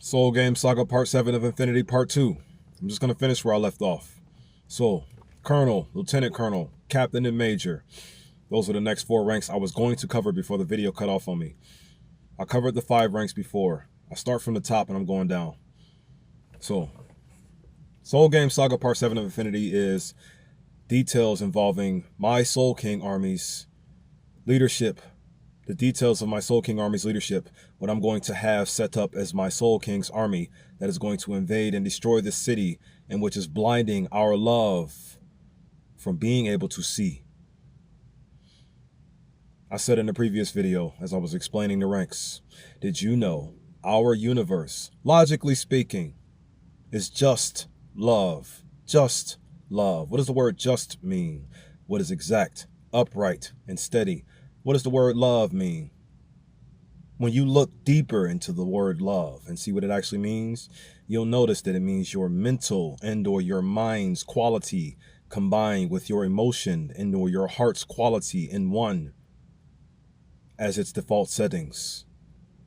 Soul Game Saga Part 7 of Infinity Part 2. I'm just going to finish where I left off. So, Colonel, Lieutenant Colonel, Captain, and Major. Those are the next 4 ranks I was going to cover before the video cut off on me. I covered the 5 ranks before. I start from the top and I'm going down. So, Soul Game Saga Part 7 of Infinity is details involving my Soul King army's leadership. The details of my Soul King army's leadership, what I'm going to have set up as my Soul King's army that is going to invade and destroy this city, and which is blinding our love from being able to see. I said in the previous video, as I was explaining the ranks, did you know our universe, logically speaking, is just love? Just love. What does the word just mean? What is exact, upright, and steady? What does the word love mean? When you look deeper into the word love and see what it actually means, you'll notice that it means your mental and or your mind's quality combined with your emotion and or your heart's quality in one as its default settings.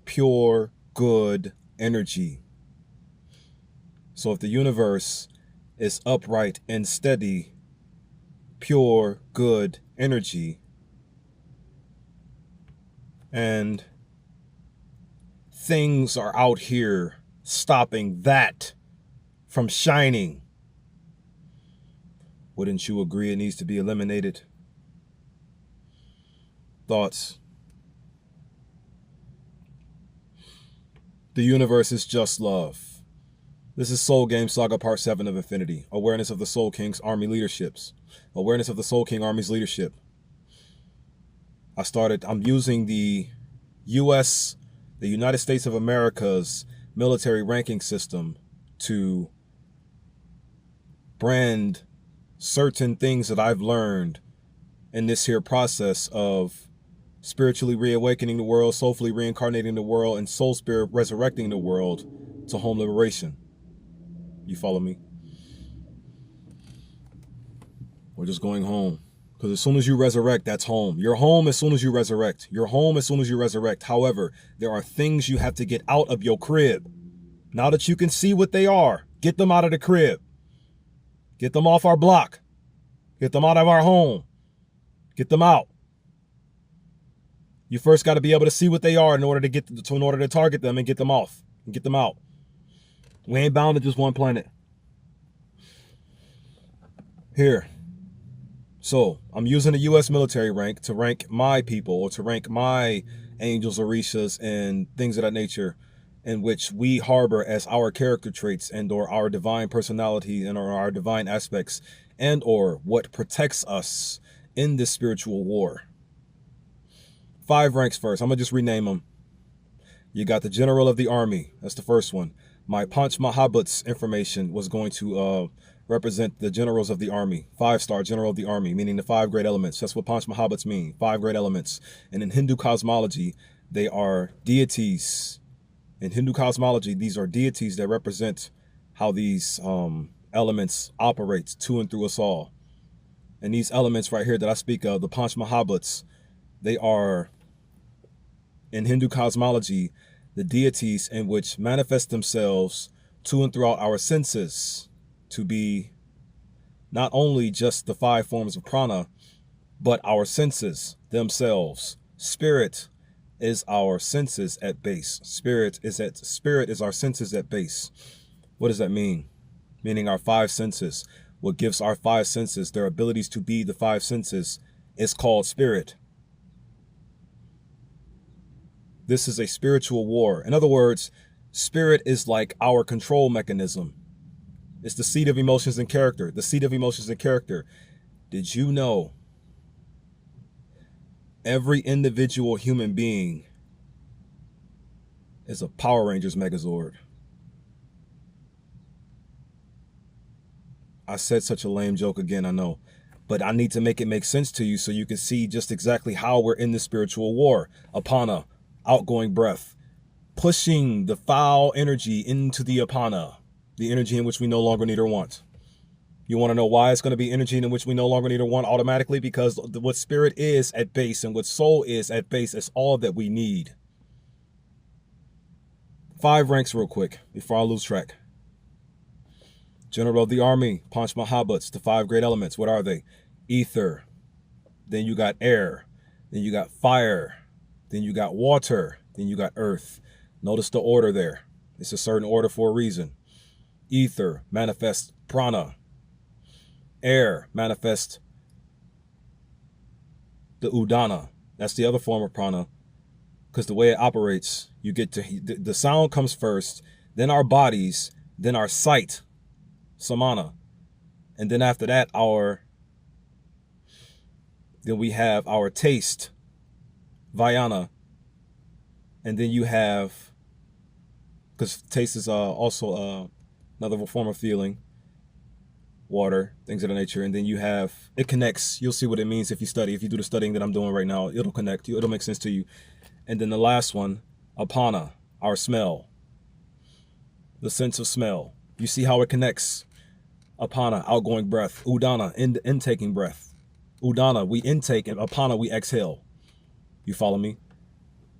Pure, good energy. So if the universe is upright and steady, pure, good energy, and things are out here stopping that from shining, wouldn't you agree it needs to be eliminated? Thoughts? The universe is just love. This is Soul Game Saga Part 7 of Infinity. Awareness of the Soul King's army leaderships. Awareness of the Soul King army's leadership. I'm using the United States of America's military ranking system to brand certain things that I've learned in this here process of spiritually reawakening the world, soulfully reincarnating the world, and soul spirit resurrecting the world to home liberation. You follow me? We're just going home. Because as soon as you resurrect, that's home. You're home as soon as you resurrect. You're home as soon as you resurrect. However, there are things you have to get out of your crib. Now that you can see what they are, get them out of the crib. Get them off our block. Get them out of our home. Get them out. You first got to be able to see what they are in order to target them and get them off and get them out. We ain't bound to just one planet. Here. So, I'm using the U.S. military rank to rank my people, or to rank my angels, Orishas, and things of that nature, in which we harbor as our character traits and or our divine personality and or our divine aspects, and or what protects us in this spiritual war. 5 ranks first. I'm going to just rename them. You got the General of the Army. That's the first one. My Pancha Mahabhuts information was going to represent the generals of the army. 5-star general of the army, meaning the 5 great elements. That's what Pancha Mahabhuts mean, 5 great elements. And in Hindu cosmology, they are deities. In Hindu cosmology, these are deities that represent how these elements operate to and through us all. And these elements right here that I speak of, the Pancha Mahabhuts, they are, in Hindu cosmology, the deities in which manifest themselves to and throughout our senses to be not only just the 5 forms of prana, but our senses themselves. Spirit is our senses at base. Spirit is our senses at base. What does that mean? Meaning our 5 senses. What gives our 5 senses their abilities to be the 5 senses is called spirit. This is a spiritual war. In other words, spirit is like our control mechanism. It's the seat of emotions and character. The seat of emotions and character. Did you know every individual human being is a Power Rangers Megazord? I said such a lame joke again, I know. But I need to make it make sense to you so you can see just exactly how we're in the spiritual war. Apana, outgoing breath. Pushing the foul energy into the apana. The energy in which we no longer need or want. You want to know why it's going to be energy in which we no longer need or want automatically? Because what spirit is at base and what soul is at base is all that we need. 5 ranks real quick before I lose track. General of the Army, Pancha Mahabhuts, the 5 great elements. What are they? Ether. Then you got air. Then you got fire. Then you got water. Then you got earth. Notice the order there. It's a certain order for a reason. Ether manifests prana. Air manifests the udana. That's the other form of prana. Because the way it operates, you get to, the sound comes first, then our bodies, then our sight, samana. And then after that, then we have our taste, vayana. And then you have, because taste is also another form of feeling, water, things of that nature. And then you have, it connects. You'll see what it means if you study. If you do the studying that I'm doing right now, it'll connect you. It'll make sense to you. And then the last one, apana, our smell, the sense of smell. You see how it connects. Apana, outgoing breath. Udana, intaking breath. Udana, we intake, and apana, we exhale. You follow me?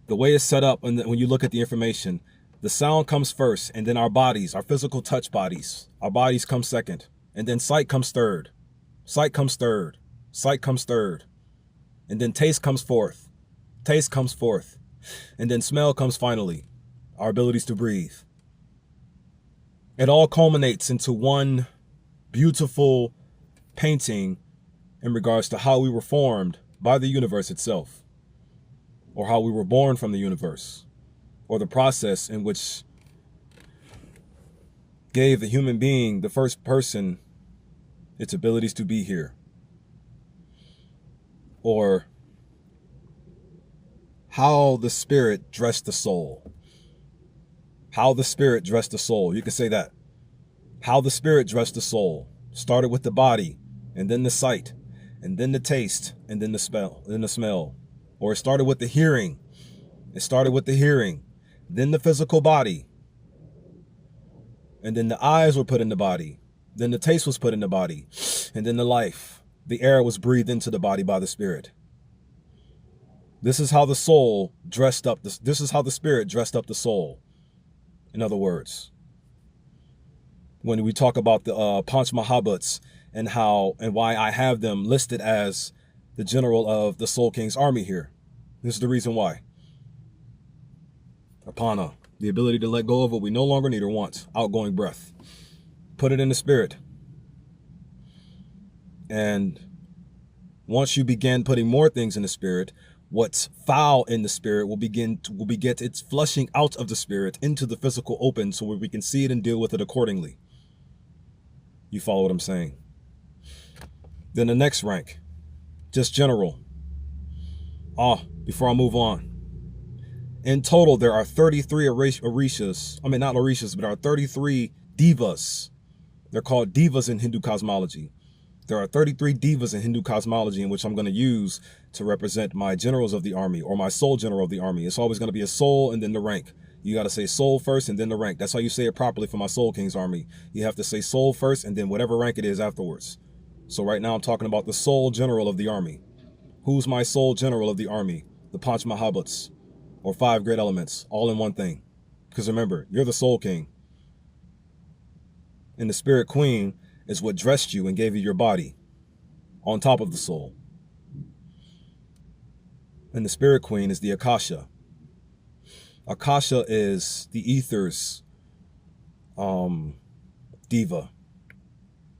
The way it's set up, and when you look at the information, the sound comes first, and then our bodies, our physical touch bodies, our bodies come second, and then sight comes third. Sight comes third. Sight comes third. And then taste comes fourth. Taste comes forth, and then smell comes finally, our abilities to breathe. It all culminates into one beautiful painting in regards to how we were formed by the universe itself, or how we were born from the universe, or the process in which gave the human being, the first person, its abilities to be here, or how the spirit dressed the soul. How the spirit dressed the soul. You can say that. How the spirit dressed the soul. Started with the body, and then the sight, and then the taste, and then the smell. Or it started with the hearing. It started with the hearing. Then the physical body. And then the eyes were put in the body. Then the taste was put in the body. And then the life. The air was breathed into the body by the spirit. This is how the soul dressed up. This is how the spirit dressed up the soul. In other words, when we talk about the Pancha Mahabhuts and how and why I have them listed as the general of the Soul King's army here, this is the reason why. Apana, the ability to let go of what we no longer need or want, outgoing breath. Put it in the spirit. And once you begin putting more things in the spirit, what's foul in the spirit will beget its flushing out of the spirit into the physical open so where we can see it and deal with it accordingly. You follow what I'm saying? Then the next rank, just general. Before I move on. In total, there are 33 Orishas. I mean, not Orishas, but there are 33 divas. They're called divas in Hindu cosmology. There are 33 divas in Hindu cosmology in which I'm going to use to represent my generals of the army or my soul general of the army. It's always going to be a soul and then the rank. You got to say soul first and then the rank. That's how you say it properly for my Soul King's army. You have to say soul first and then whatever rank it is afterwards. So right now I'm talking about the soul general of the army. Who's my soul general of the army? The Pancha Mahabhuts, or 5 great elements, all in one thing. Because remember, you're the Soul King. And the Spirit Queen is what dressed you and gave you your body on top of the soul. And the Spirit Queen is the Akasha. Akasha is the ether's diva.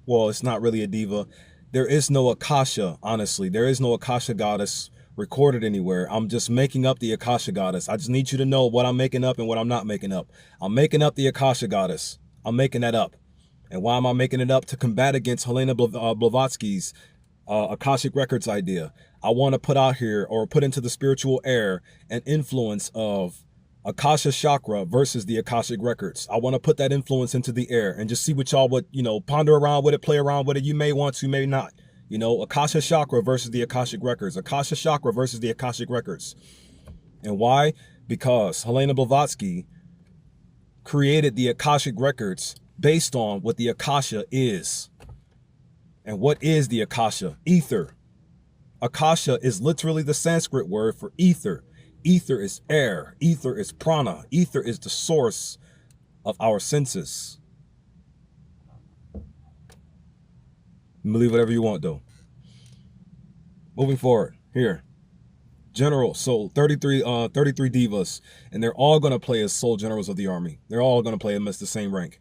Well, it's not really a diva. There is no Akasha, honestly. There is no Akasha goddess recorded anywhere. I'm just making up the Akasha goddess. I just need you to know what I'm making up and what I'm not making up. I'm making up the Akasha goddess. I'm making that up. And why am I making it up? To combat against Helena Blavatsky's Akashic Records idea. I want to put out here, or put into the spiritual air, an influence of Akasha Chakra versus the Akashic Records. I want to put that influence into the air and just see what y'all would, ponder around with it, play around with it. You may want to, may not. Akasha Chakra versus the Akashic Records. Akasha Chakra versus the Akashic Records. And why? Because Helena Blavatsky created the Akashic Records based on what the Akasha is. And what is the Akasha? Ether. Akasha is literally the Sanskrit word for ether. Ether is air. Ether is prana. Ether is the source of our senses. Believe whatever you want, though. Moving forward, here. General, so 33 divas, and they're all going to play as soul generals of the army. They're all going to play them as the same rank.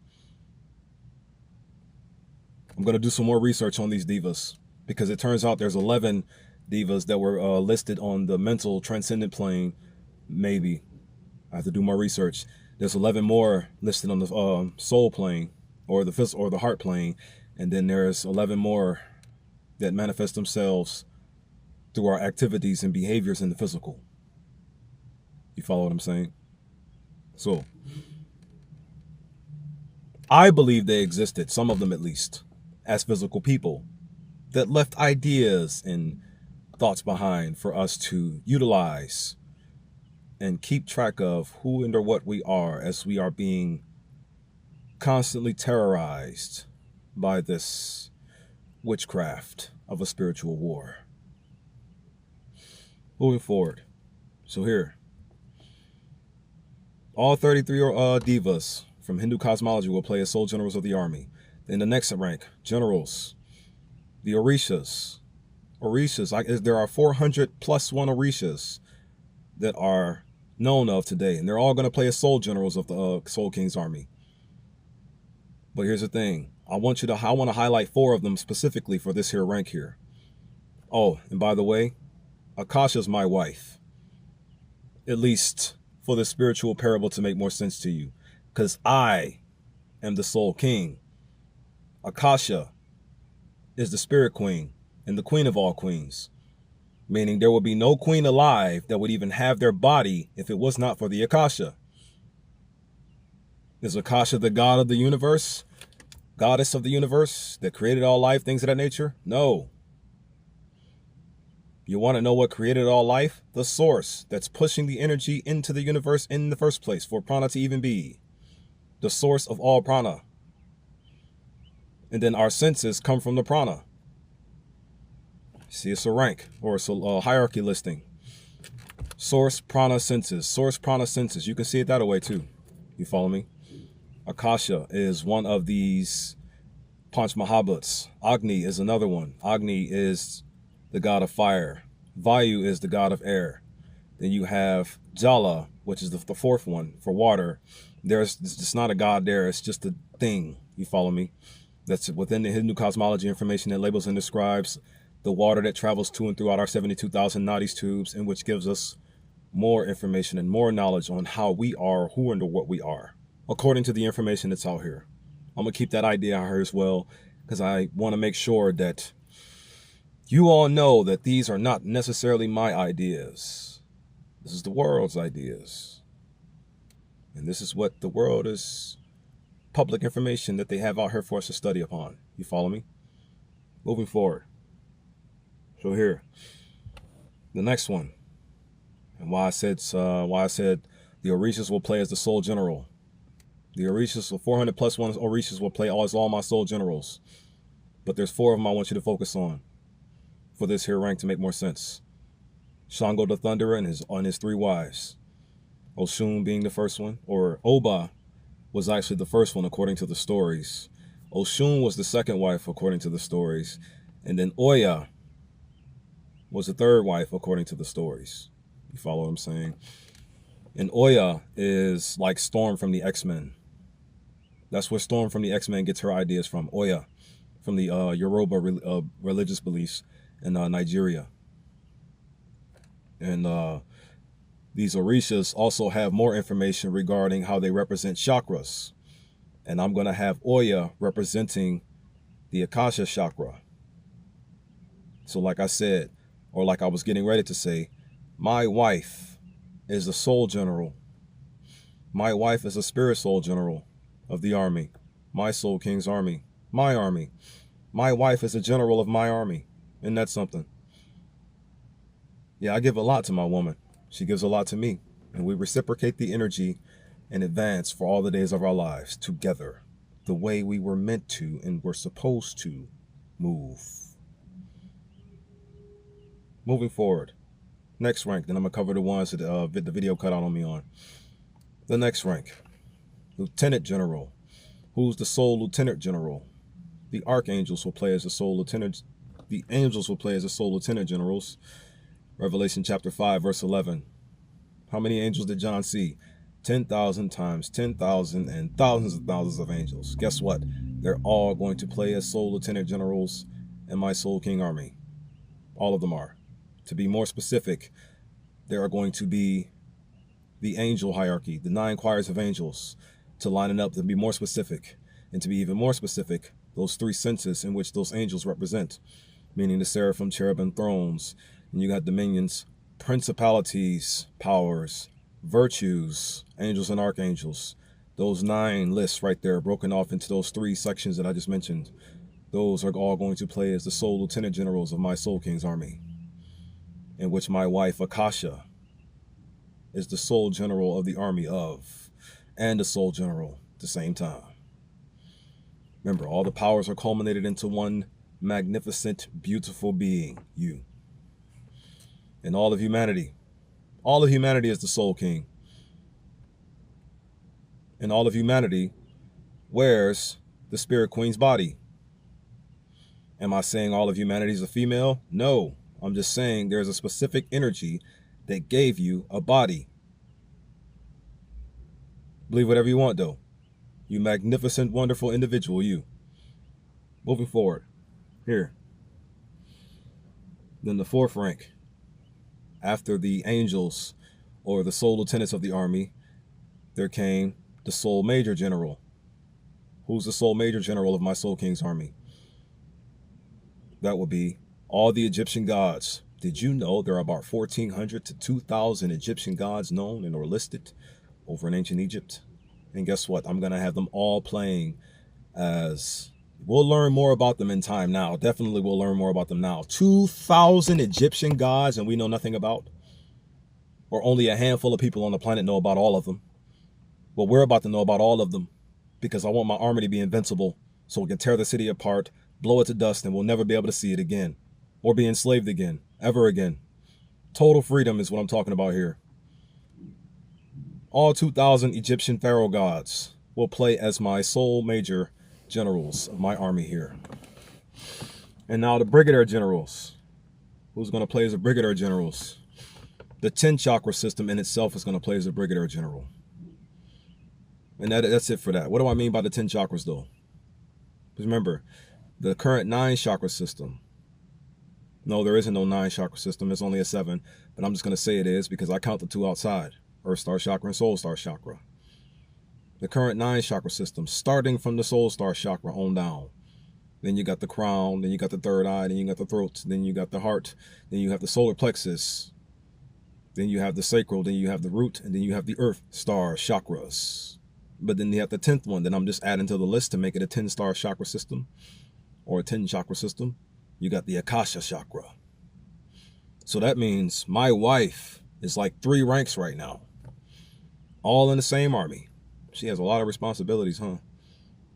I'm going to do some more research on these divas, because it turns out there's 11 divas that were listed on the mental transcendent plane. Maybe I have to do more research. There's 11 more listed on the soul plane, or the physical, or the heart plane, and then there's 11 more that manifest themselves through our activities and behaviors in the physical. You follow what I'm saying? So I believe they existed, some of them at least, as physical people that left ideas and thoughts behind for us to utilize and keep track of who and or what we are, as we are being constantly terrorized by this witchcraft of a spiritual war. Moving forward. So here, all 33 divas from Hindu cosmology will play as soul generals of the army. In the next rank, generals, the Orishas. There are 400 plus one Orishas that are known of today, and they're all going to play as soul generals of the Soul King's army. But here's the thing. I want to highlight 4 of them specifically for this here rank here. Oh, and by the way, Akasha's my wife. At least for the spiritual parable to make more sense to you. Because I am the Soul King. Akasha is the Spirit Queen and the Queen of all queens. Meaning there will be no queen alive that would even have their body if it was not for the Akasha. Is Akasha the god of the universe? Goddess of the universe that created all life, things of that nature? No. You want to know what created all life? The source that's pushing the energy into the universe in the first place for prana to even be. The source of all prana. And then our senses come from the prana. See, it's a rank, or it's a hierarchy listing. Source, prana, senses. Source, prana, senses. You can see it that way too. You follow me? Akasha is one of these Pancha Mahabhuts. Agni is another one. Agni is the god of fire. Vayu is the god of air. Then you have Jala, which is the 4th one for water. It's not a god there. It's just a thing. You follow me? That's within the Hindu cosmology information that labels and describes the water that travels to and throughout our 72,000 nadis tubes, and which gives us more information and more knowledge on how we are, who and what we are, according to the information that's out here. I'm going to keep that idea out here as well, because I want to make sure that you all know that these are not necessarily my ideas. This is the world's ideas. And this is what the world is, public information that they have out here for us to study upon. You follow me? Moving forward. So here, the next one. And why I said the Orishas will play as the soul general. The Orishas, so 400 plus one Orishas will play as all my soul generals. But there's 4 of them I want you to focus on for this here rank to make more sense. Shango the Thunderer and his 3 wives. Oshun being the first one, or Oba was actually the first one according to the stories. Oshun was the 2nd wife according to the stories. And then Oya was the 3rd wife according to the stories. You follow what I'm saying? And Oya is like Storm from the X-Men. That's where Storm from the X-Men gets her ideas from. Oya, from the Yoruba religious beliefs in Nigeria. And these Orishas also have more information regarding how they represent chakras. And I'm going to have Oya representing the Akasha chakra. So like I said, or like I was getting ready to say, my wife is the soul general. My wife is a spirit soul general of the army. My Soul King's army. My army. My wife is a general of my army. Isn't that something? Yeah, I give a lot to my woman. She gives a lot to me. And we reciprocate the energy and advance for all the days of our lives together, the way we were meant to and were supposed to move. Moving forward. Next rank. Then I'm going to cover the ones that the video cut out on me on. The next rank. Lieutenant General. Who's the sole Lieutenant General? The archangels will play as the sole lieutenant. The angels will play as the sole lieutenant generals. Revelation chapter 5, verse 11. How many angels did John see? 10,000 times 10,000 and thousands of thousands of angels. Guess what? They're all going to play as sole lieutenant generals in my Soul King army. All of them are. To be more specific, there are going to be the angel hierarchy, the 9 choirs of angels, to line it up, to be more specific. And to be even more specific, those 3 senses in which those angels represent, meaning the seraphim, cherubim, thrones, and you got dominions, principalities, powers, virtues, angels and archangels. Those 9 lists right there, broken off into those 3 sections that I just mentioned, those are all going to play as the sole lieutenant generals of my Soul King's army, in which my wife, Akasha, is the sole general of the army of, and the sole general at the same time. Remember, all the powers are culminated into one magnificent, beautiful being, you. And all of humanity is the Soul King. And all of humanity wears the Spirit Queen's body. Am I saying all of humanity is a female? No, I'm just saying there's a specific energy that gave you a body. Believe whatever you want, though. You magnificent, wonderful individual, you. Moving forward. Here. Then the 4th rank. After the angels, or the sole lieutenants of the army, there came the sole major general. Who's the sole major general of my Soul King's army? That would be all the Egyptian gods. Did you know there are about 1,400 to 2,000 Egyptian gods known and or listed over in ancient Egypt? And guess what? I'm going to have them all playing as... We'll learn more about them in time now. Definitely we'll learn more about them now. 2,000 Egyptian gods and we know nothing about? Or only a handful of people on the planet know about all of them? Well, we're about to know about all of them because I want my army to be invincible so we can tear the city apart, blow it to dust, and we'll never be able to see it again or be enslaved again, ever again. Total freedom is what I'm talking about here. All 2,000 Egyptian pharaoh gods will play as my sole major generals of my army here. And now the Brigadier Generals. Who's going to play as the Brigadier Generals? The 10 chakra system in itself is going to play as a Brigadier General. And that's it for that. What do I mean by the 10 chakras, though? Because remember, the current 9 chakra system. No, there isn't no 9 chakra system. It's only a 7. But I'm just going to say it is because I count the 2 outside. Earth Star Chakra and Soul Star Chakra. The current 9 chakra system, starting from the Soul Star Chakra on down. Then you got the crown, then you got the 3rd eye, then you got the throat, then you got the heart, then you have the solar plexus, then you have the sacral, then you have the root, and then you have the Earth Star Chakras. But then you have the 10th one that I'm just adding to the list to make it a 10-star chakra system or a 10 chakra system. You got the Akasha Chakra. So that means my wife is like 3 ranks right now, all in the same army. She has a lot of responsibilities, huh?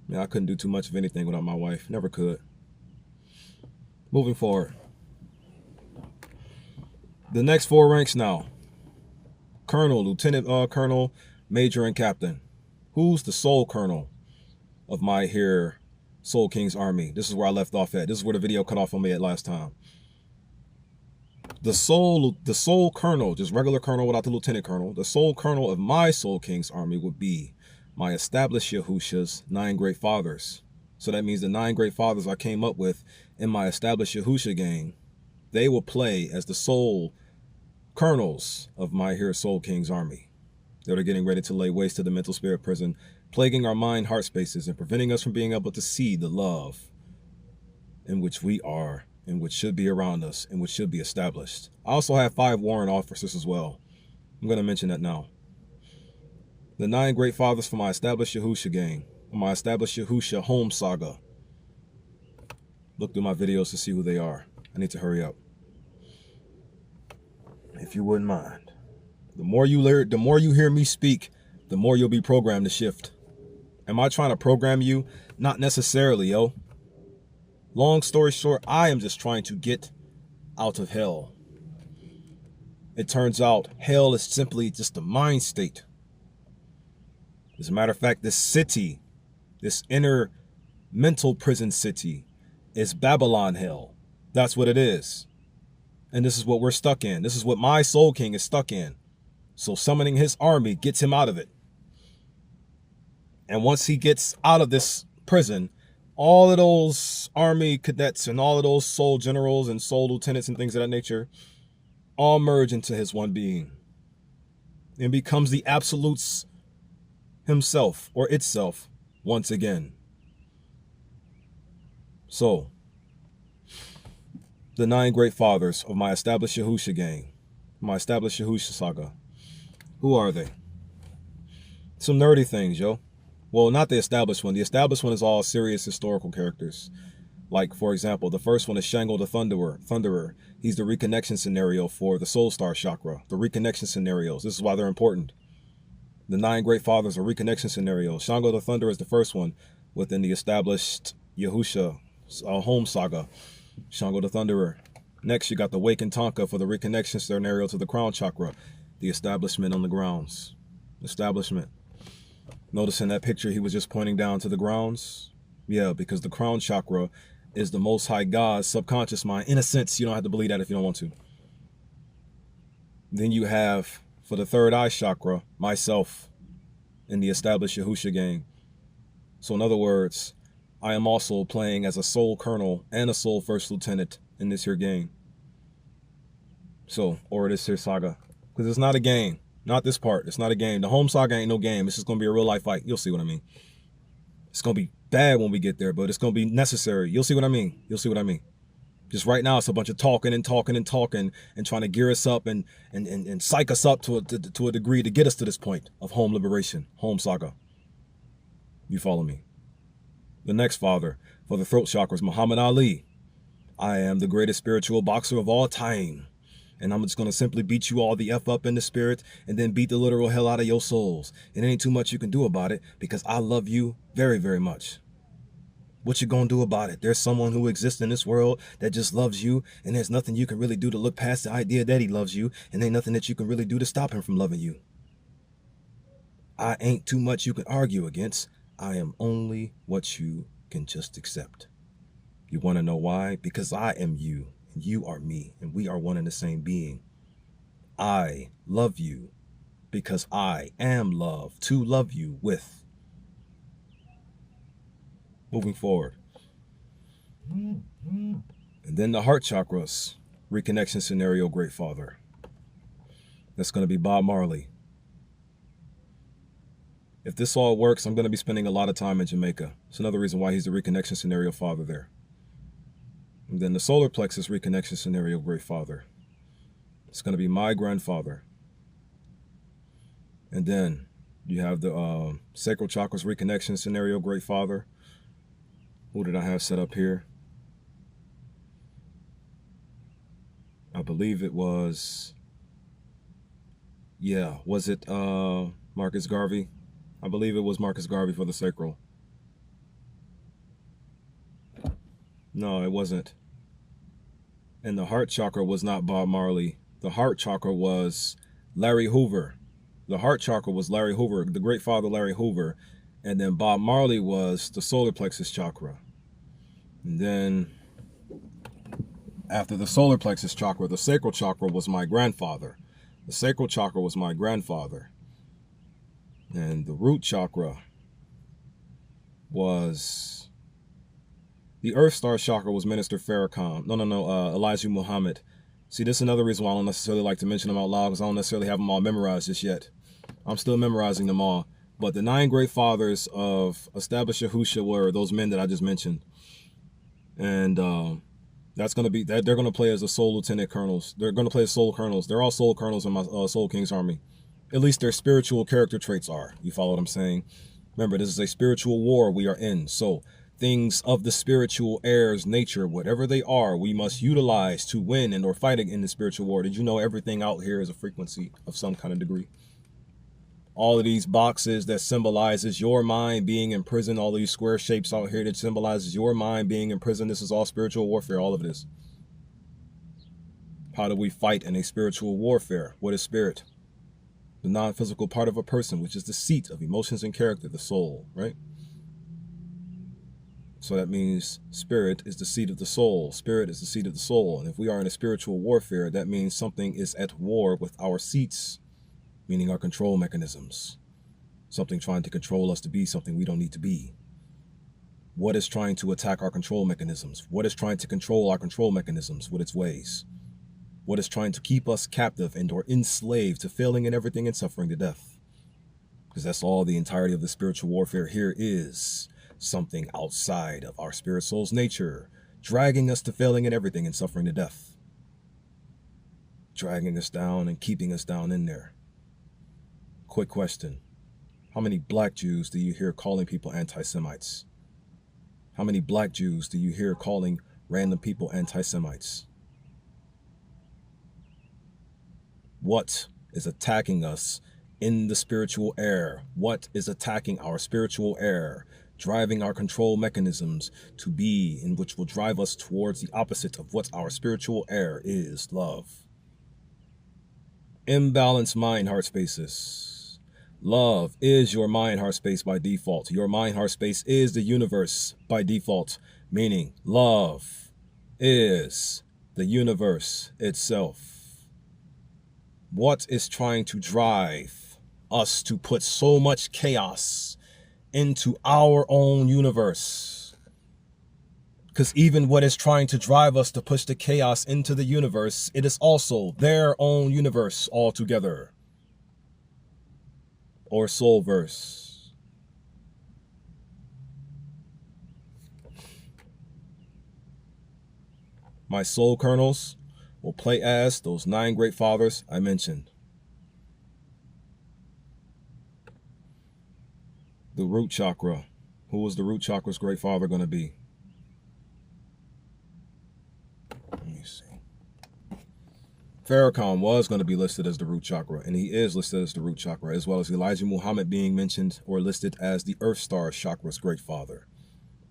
Yeah, I couldn't do too much of anything without my wife. Never could. Moving forward. The next 4 ranks now. Colonel, Lieutenant Colonel, Major, and Captain. Who's the sole colonel of my here Soul King's army? This is where I left off at. This is where the video cut off on me at last time. The sole colonel, just regular colonel without the lieutenant colonel, the sole colonel of my Soul King's army would be my established Yahusha's 9 great fathers. So that means the 9 great fathers I came up with in my established Yahusha gang, they will play as the sole colonels of my here Soul King's army. That are getting ready to lay waste to the mental spirit prison, plaguing our mind heart spaces and preventing us from being able to see the love in which we are, in which should be around us, and which should be established. I also have 5 warrant officers as well. I'm going to mention that now. The 9 great fathers for my established Yahusha gang, my established Yahusha home saga. Look through my videos to see who they are. I need to hurry up. If you wouldn't mind. The more you hear me speak, the more you'll be programmed to shift. Am I trying to program you? Not necessarily, yo. Long story short, I am just trying to get out of hell. It turns out hell is simply just a mind state. As a matter of fact, this city, this inner mental prison city, is Babylon hell. That's what it is. And this is what we're stuck in. This is what my Soul King is stuck in. So summoning his army gets him out of it. And once he gets out of this prison, all of those army cadets and all of those soul generals and soul lieutenants and things of that nature all merge into his one being and becomes the absolutes himself or itself once again. So, the 9 great fathers of my established Yahusha gang, my established Yahusha saga, who are they? Some nerdy things, yo. Well, not the established one. The established one is all serious historical characters. Like, for example, the first one is Shango the Thunderer. He's the reconnection scenario for the Soul Star chakra. The reconnection scenarios. This is why they're important. The 9 great fathers are reconnection scenarios. Shango the Thunderer is the first one within the established Yahusha home saga. Shango the Thunderer. Next, you got the Wake and Tonka for the reconnection scenario to the crown chakra. The establishment on the grounds. Establishment. Notice in that picture he was just pointing down to the grounds? Yeah, because the crown chakra is the Most High God's subconscious mind. In a sense, you don't have to believe that if you don't want to. Then you have, for the third eye chakra, myself in the established Yahusha gang. So in other words, I am also playing as a soul colonel and a soul first lieutenant in this here game. So, or this here saga. Because it's not a game. Not this part. It's not a game. The home saga ain't no game. It's just going to be a real life fight. You'll see what I mean. It's going to be bad when we get there, but it's going to be necessary. You'll see what I mean. You'll see what I mean. Just right now, it's a bunch of talking and trying to gear us up and psych us up to a degree to get us to this point of home liberation, home saga. You follow me? The next father for the throat chakra is Muhammad Ali. I am the greatest spiritual boxer of all time. And I'm just going to simply beat you all the F up in the spirit and then beat the literal hell out of your souls. And there ain't too much you can do about it because I love you very, very much. What you going to do about it? There's someone who exists in this world that just loves you, and there's nothing you can really do to look past the idea that he loves you, and ain't nothing that you can really do to stop him from loving you. I ain't too much you can argue against. I am only what you can just accept. You want to know why? Because I am you. You are me, and we are one and the same being. I love you because I am love to love you with. Moving forward. And then the heart chakras, reconnection scenario, great father. That's going to be Bob Marley. If this all works, I'm going to be spending a lot of time in Jamaica. It's another reason why he's the reconnection scenario father there. And then the solar plexus reconnection scenario, great father. It's going to be my grandfather. And then you have the sacral chakras reconnection scenario, great father. Who did I have set up here? I believe it was, yeah, was it Marcus Garvey? I believe it was Marcus Garvey for the sacral. No, it wasn't. And the heart chakra was not Bob Marley. The heart chakra was Larry Hoover. The heart chakra was Larry Hoover, the great father Larry Hoover. And then Bob Marley was the solar plexus chakra. And then after the solar plexus chakra, the sacral chakra was my grandfather. The sacral chakra was my grandfather. And the root chakra was, the earth star chakra was Minister Farrakhan. Elijah Muhammad. See, this is another reason why I don't necessarily like to mention them out loud, because I don't necessarily have them all memorized just yet. I'm still memorizing them all. But the 9 great fathers of established Yahusha were those men that I just mentioned. And that's going to be, they're going to play as the soul lieutenant colonels. They're going to play as soul colonels. They're all soul colonels in my Soul King's army. At least their spiritual character traits are. You follow what I'm saying? Remember, this is a spiritual war we are in. So things of the spiritual air's nature, whatever they are, we must utilize to win and or fight in the spiritual war. Did you know everything out here is a frequency of some kind of degree? All of these boxes that symbolizes your mind being in prison, all of these square shapes out here that symbolizes your mind being in prison, this is all spiritual warfare, all of this. How do we fight in a spiritual warfare? What is spirit? The non-physical part of a person, which is the seat of emotions and character, the soul, right? So that means spirit is the seat of the soul. Spirit is the seat of the soul. And if we are in a spiritual warfare, that means something is at war with our seats, meaning our control mechanisms. Something trying to control us to be something we don't need to be. What is trying to attack our control mechanisms? What is trying to control our control mechanisms with its ways? What is trying to keep us captive and or enslaved to failing in everything and suffering to death? Because that's all the entirety of the spiritual warfare here is. Something outside of our spirit soul's nature, dragging us to failing in everything and suffering to death. Dragging us down and keeping us down in there. Quick question. How many black Jews do you hear calling people anti-Semites? How many black Jews do you hear calling random people anti-Semites? What is attacking us in the spiritual air? What is attacking our spiritual air? Driving our control mechanisms to be in which will drive us towards the opposite of what our spiritual air is, love. Imbalanced mind-heart spaces. Love is your mind-heart space by default. Your mind-heart space is the universe by default, meaning love is the universe itself. What is trying to drive us to put so much chaos into our own universe? Because even what is trying to drive us to push the chaos into the universe, it is also their own universe altogether. Or soulverse. My soul kernels will play as those 9 great fathers I mentioned. The root chakra. Who was the root chakra's great father going to be? Let me see. Farrakhan was going to be listed as the root chakra, and he is listed as the root chakra, as well as Elijah Muhammad being mentioned or listed as the Earth Star chakra's great father.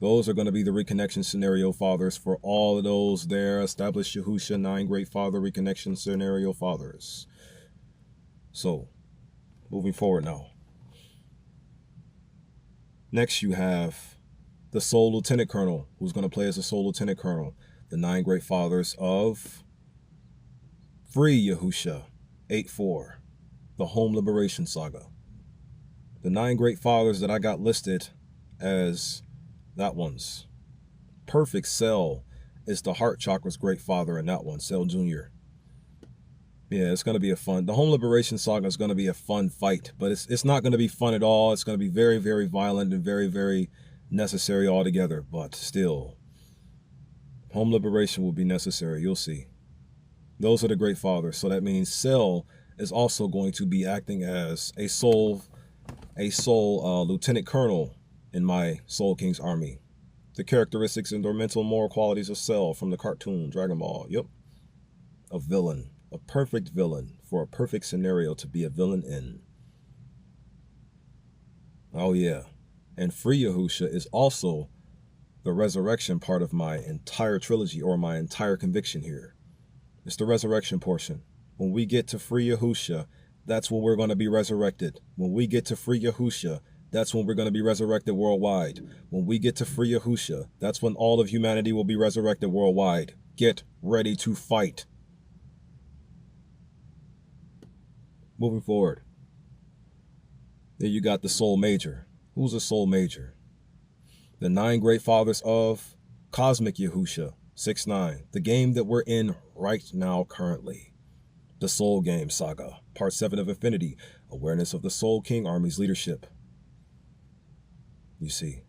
Those are going to be the reconnection scenario fathers for all of those there established Yahusha 9 great father reconnection scenario fathers. So, moving forward now. Next, you have the Soul Lieutenant Colonel, who's going to play as the Soul Lieutenant Colonel. The 9 great fathers of Free Yahusha, 8-4, the Home Liberation Saga. The 9 great fathers that I got listed as that one's. Perfect Cell is the Heart Chakra's great father in that one, Cell Jr. Yeah, it's going to be a fun. The Home Liberation Saga is going to be a fun fight, but it's not going to be fun at all. It's going to be very, very violent and very, very necessary altogether. But still, home liberation will be necessary. You'll see. Those are the great fathers. So that means Cell is also going to be acting as a soul lieutenant colonel in my Soul King's army. The characteristics and or mental moral qualities of Cell from the cartoon Dragon Ball. Yep. A villain. A perfect villain for a perfect scenario to be a villain in. Oh yeah. And Free Yahusha is also the resurrection part of my entire trilogy or my entire conviction here. It's the resurrection portion. When we get to Free Yahusha, that's when we're going to be resurrected. When we get to Free Yahusha, that's when we're going to be resurrected worldwide. When we get to Free Yahusha, that's when all of humanity will be resurrected worldwide. Get ready to fight. Moving forward. Then you got the Soul Major. Who's a Soul Major? The 9 great fathers of Cosmic Yahusha, 6-9. The game that we're in right now currently. The Soul Game Saga, Part 7 of Infinity. Awareness of the Soul King Army's leadership. You see.